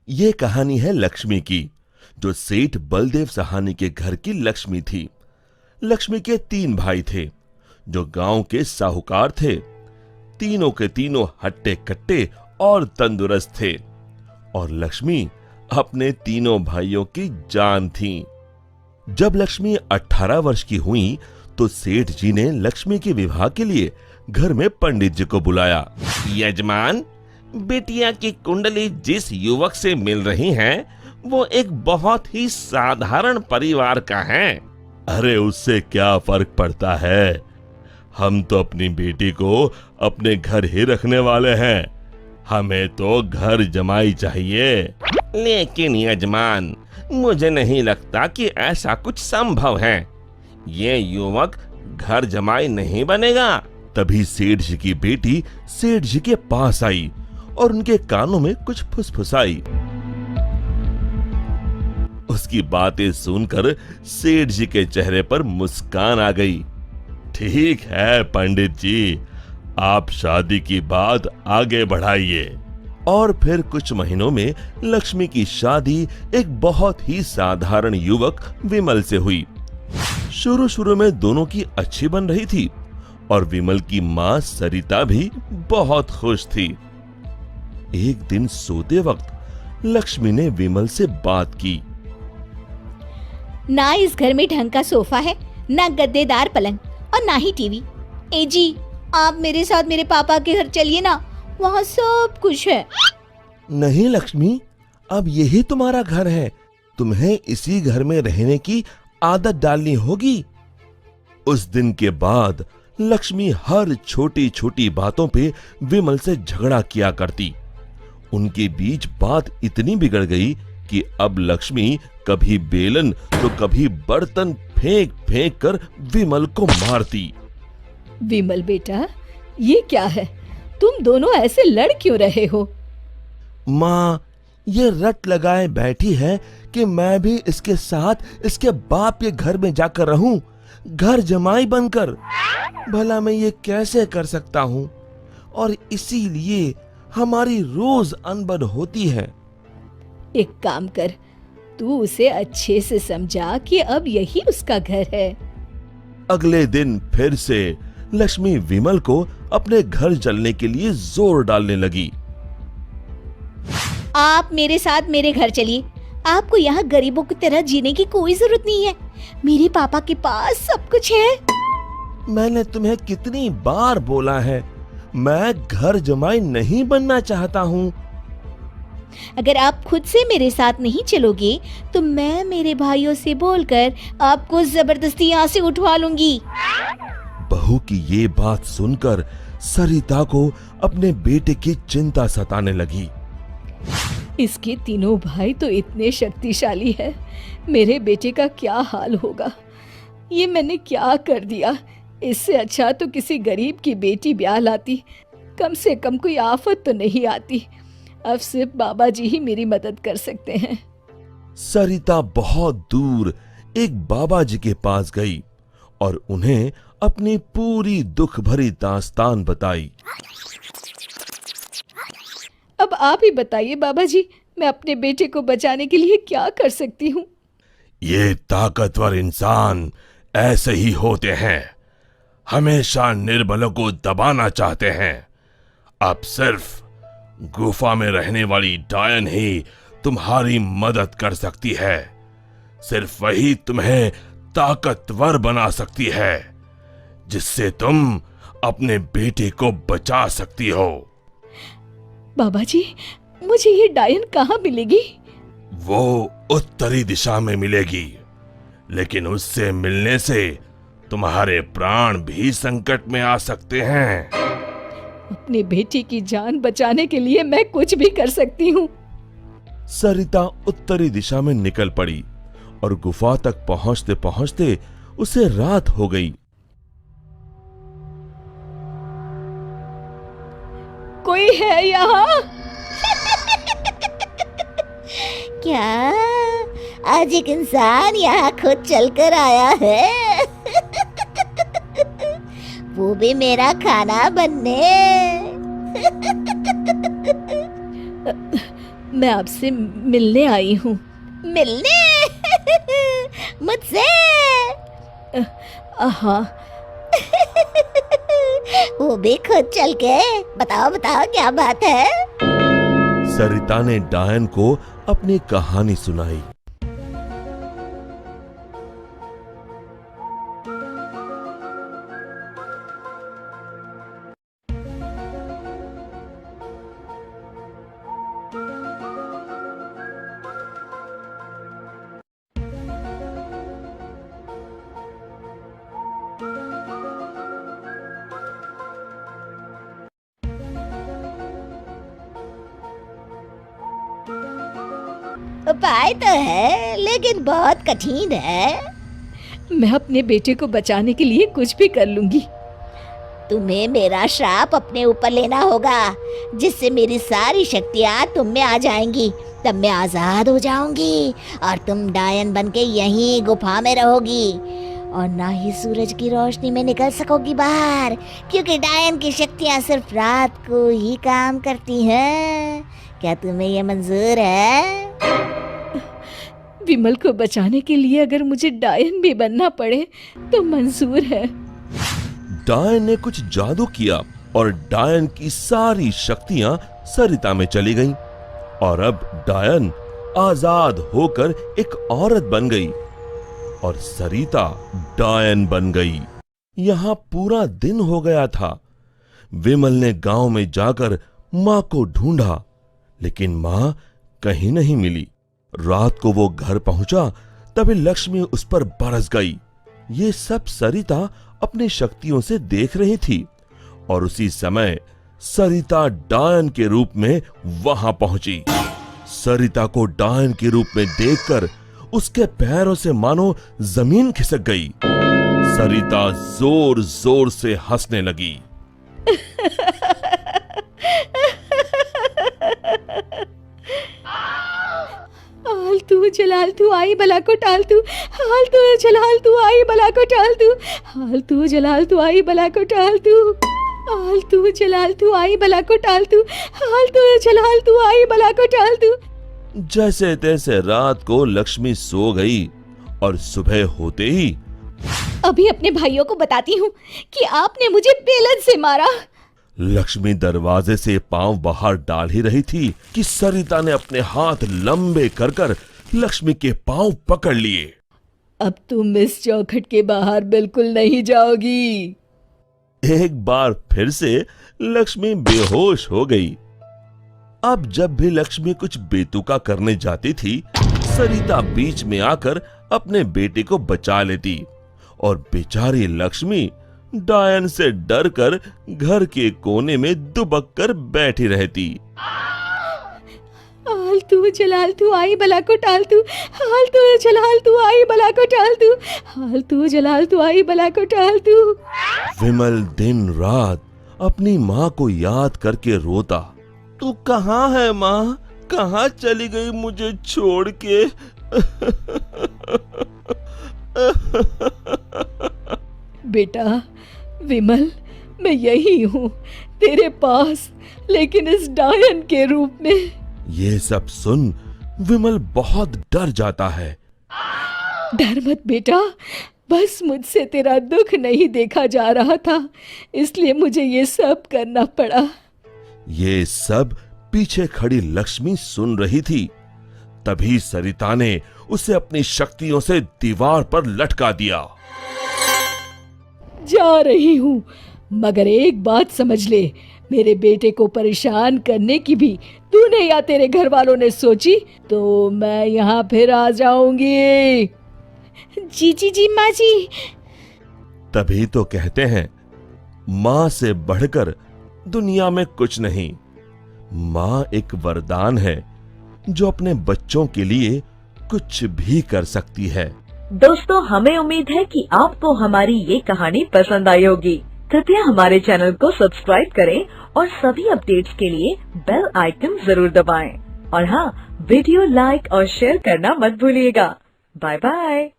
ये कहानी है लक्ष्मी की, जो सेठ बलदेव सहानी के घर की लक्ष्मी थी। लक्ष्मी के 3 भाई थे, जो गांव के साहूकार थे। तीनों के तीनों हट्टे कट्टे और तंदुरुस्त थे, और लक्ष्मी अपने तीनों भाइयों की जान थी। जब लक्ष्मी 18 वर्ष की हुई, तो सेठ जी ने लक्ष्मी के विवाह के लिए घर में पंडित जी को बुलाया। यजमान, बेटिया की कुंडली जिस युवक से मिल रही है, वो एक बहुत ही साधारण परिवार का है। अरे उससे क्या फर्क पड़ता है, हम तो अपनी बेटी को अपने घर ही रखने वाले हैं। हमें तो घर जमाई चाहिए। लेकिन यजमान, मुझे नहीं लगता कि ऐसा कुछ संभव है। ये युवक घर जमाई नहीं बनेगा। तभी सेठ जी की बेटी सेठ जी के पास आई और उनके कानों में कुछ फुसफुसाई। उसकी बातें सुनकर सेठ जी के चेहरे पर मुस्कान आ गई। ठीक है पंडित जी, आप शादी की बात आगे बढ़ाइए। और फिर कुछ महीनों में लक्ष्मी की शादी एक बहुत ही साधारण युवक विमल से हुई। शुरू में दोनों की अच्छी बन रही थी, और विमल की मां सरिता भी बहुत खुश थी। एक दिन सोते वक्त लक्ष्मी ने विमल से बात की। ना इस घर में ढंग का सोफा है, ना गद्देदार पलंग, और ना ही टीवी। ए जी, आप मेरे साथ मेरे पापा के घर चलिए ना, वहाँ सब कुछ है। नहीं लक्ष्मी, अब यही तुम्हारा घर है। तुम्हें इसी घर में रहने की आदत डालनी होगी। उस दिन के बाद लक्ष्मी हर छोटी छोटी बातों पे विमल से झगड़ा किया करती। उनके बीच बात इतनी बिगड़ गई कि अब लक्ष्मी कभी बेलन तो कभी बर्तन फेंक फेंक कर विमल को मारती। विमल बेटा, ये क्या है? तुम दोनों ऐसे लड़ क्यों रहे हो? माँ, ये रट लगाए बैठी है कि मैं भी इसके साथ इसके बाप के घर में जाकर रहूं, घर जमाई बनकर। भला मैं ये कैसे कर सकता हूँ? और इसीलिए हमारी रोज अनबन होती है। एक काम कर, तू उसे अच्छे से समझा कि अब यही उसका घर है। अगले दिन फिर से लक्ष्मी विमल को अपने घर चलने के लिए जोर डालने लगी। आप मेरे साथ मेरे घर चलिए। आपको यहाँ गरीबों की तरह जीने की कोई जरूरत नहीं है। मेरे पापा के पास सब कुछ है। मैंने तुम्हें कितनी बार बोला है, मैं घर जमाई नहीं बनना चाहता हूँ। अगर आप खुद से मेरे साथ नहीं चलोगे, तो मैं मेरे भाइयों से बोलकर आपको जबरदस्ती यहाँ से उठवा लूंगी। बहू की ये बात सुनकर सरिता को अपने बेटे की चिंता सताने लगी। इसके तीनों भाई तो इतने शक्तिशाली है, मेरे बेटे का क्या हाल होगा? ये मैंने क्या कर दिया? इससे अच्छा तो किसी गरीब की बेटी ब्याह लाती, कम से कम कोई आफत तो नहीं आती। अब सिर्फ बाबा जी ही मेरी मदद कर सकते हैं। सरिता बहुत दूर एक बाबा जी के पास गई और उन्हें अपनी पूरी दुख भरी दास्तान बताई। अब आप ही बताइए बाबा जी, मैं अपने बेटे को बचाने के लिए क्या कर सकती हूँ? ये ताकतवर इंसान ऐसे ही होते हैं, हमेशा निर्बलों को दबाना चाहते हैं। अब सिर्फ गुफा में रहने वाली डायन ही तुम्हारी मदद कर सकती है। सिर्फ वही तुम्हें ताकतवर बना सकती है, जिससे तुम अपने बेटे को बचा सकती हो। बाबा जी, मुझे ये डायन कहाँ मिलेगी? वो उत्तरी दिशा में मिलेगी, लेकिन उससे मिलने से तुम्हारे प्राण भी संकट में आ सकते हैं। अपने बेटी की जान बचाने के लिए मैं कुछ भी कर सकती हूँ। सरिता उत्तरी दिशा में निकल पड़ी और गुफा तक पहुंचते पहुंचते उसे रात हो गई। कोई है यहाँ? क्या आज एक इंसान यहाँ खुद चलकर आया है? वो भी मेरा खाना बनने। मैं आपसे मिलने आई हूँ। मिलने? मुझसे? हाँ। वो भी खुद चल के? बताओ बताओ क्या बात है? सरिता ने डायन को अपनी कहानी सुनाई। उपाय तो है लेकिन बहुत कठिन है। मैं अपने बेटे को बचाने के लिए कुछ भी कर लूंगी। तुम्हें मेरा श्राप अपने ऊपर लेना होगा, जिससे मेरी सारी शक्तियाँ तुम में आ जाएंगी। तब मैं आजाद हो जाऊंगी और तुम डायन बनके यहीं गुफा में रहोगी और ना ही सूरज की रोशनी में निकल सकोगी बाहर, क्योंकि डायन की शक्तियाँ सिर्फ रात को ही काम करती हैं। क्या तुम्हें ये मंजूर है? विमल को बचाने के लिए अगर मुझे डायन भी बनना पड़े तो मंजूर है। डायन ने कुछ जादू किया और डायन की सारी शक्तियां सरिता में चली गईं और अब डायन आजाद होकर एक औरत बन गई और सरिता डायन बन गई। यहां पूरा दिन हो गया था। विमल ने गांव में जाकर मां को ढूंढा, लेकिन मां कहीं नहीं मिली। रात को वो घर पहुंचा तभी लक्ष्मी उस पर बरस गई। ये सब सरिता अपनी शक्तियों से देख रही थी और उसी समय सरिता डायन के रूप में वहां पहुंची। सरिता को डायन के रूप में देखकर उसके पैरों से मानो जमीन खिसक गई। सरिता जोर जोर से हंसने लगी। आलतू जलालतू आई बला को टालतू, आलतू जलालतू आई बला को टालतू, आलतू जलालतू आई बला को टालतू, आलतू जलालतू आई बला को टालतू, आलतू जलालतू आई बला को टालतू। जैसे तैसे रात को लक्ष्मी सो गई और सुबह होते ही अभी अपने भाइयों को बताती हूँ कि आपने मुझे बेलन से मारा। लक्ष्मी दरवाजे से पांव बाहर डाल ही रही थी कि सरिता ने अपने हाथ लंबे कर कर लक्ष्मी के पांव पकड़ लिए। अब तुम इस चौखट के बाहर बिल्कुल नहीं जाओगी। एक बार फिर से लक्ष्मी बेहोश हो गई। अब जब भी लक्ष्मी कुछ बेतुका करने जाती थी, सरिता बीच में आकर अपने बेटे को बचा लेती और बेचारी लक्ष्मी डायन से डरकर घर के कोने में दुबक कर बैठी रहती। आलतू जलालतू आई बला को टालतू, आलतू जलालतू आई बला को टालतू, आलतू जलालतू आई बला को टालतू। विमल दिन रात अपनी माँ को याद करके रोता। तू कहाँ है माँ? कहाँ चली गई मुझे छोड़ के? बेटा विमल, मैं यही हूँ तेरे पास, लेकिन इस डायन के रूप में। ये सब सुन विमल बहुत डर जाता है। डर मत बेटा, बस मुझसे तेरा दुख नहीं देखा जा रहा था, इसलिए मुझे ये सब करना पड़ा। ये सब पीछे खड़ी लक्ष्मी सुन रही थी। तभी सरिता ने उसे अपनी शक्तियों से दीवार पर लटका दिया। जा रही हूँ, मगर एक बात समझ ले, मेरे बेटे को परेशान करने की भी तूने या तेरे घर वालों ने सोची तो मैं यहाँ फिर आ जाऊंगी। जी जी जी माँ जी। तभी तो कहते हैं माँ से बढ़कर दुनिया में कुछ नहीं। माँ एक वरदान है जो अपने बच्चों के लिए कुछ भी कर सकती है। दोस्तों, हमें उम्मीद है कि आपको हमारी ये कहानी पसंद आई होगी। कृपया हमारे चैनल को सब्सक्राइब करें और सभी अपडेट्स के लिए बेल आइकन जरूर दबाएं। और हाँ, वीडियो लाइक और शेयर करना मत भूलिएगा। Bye bye.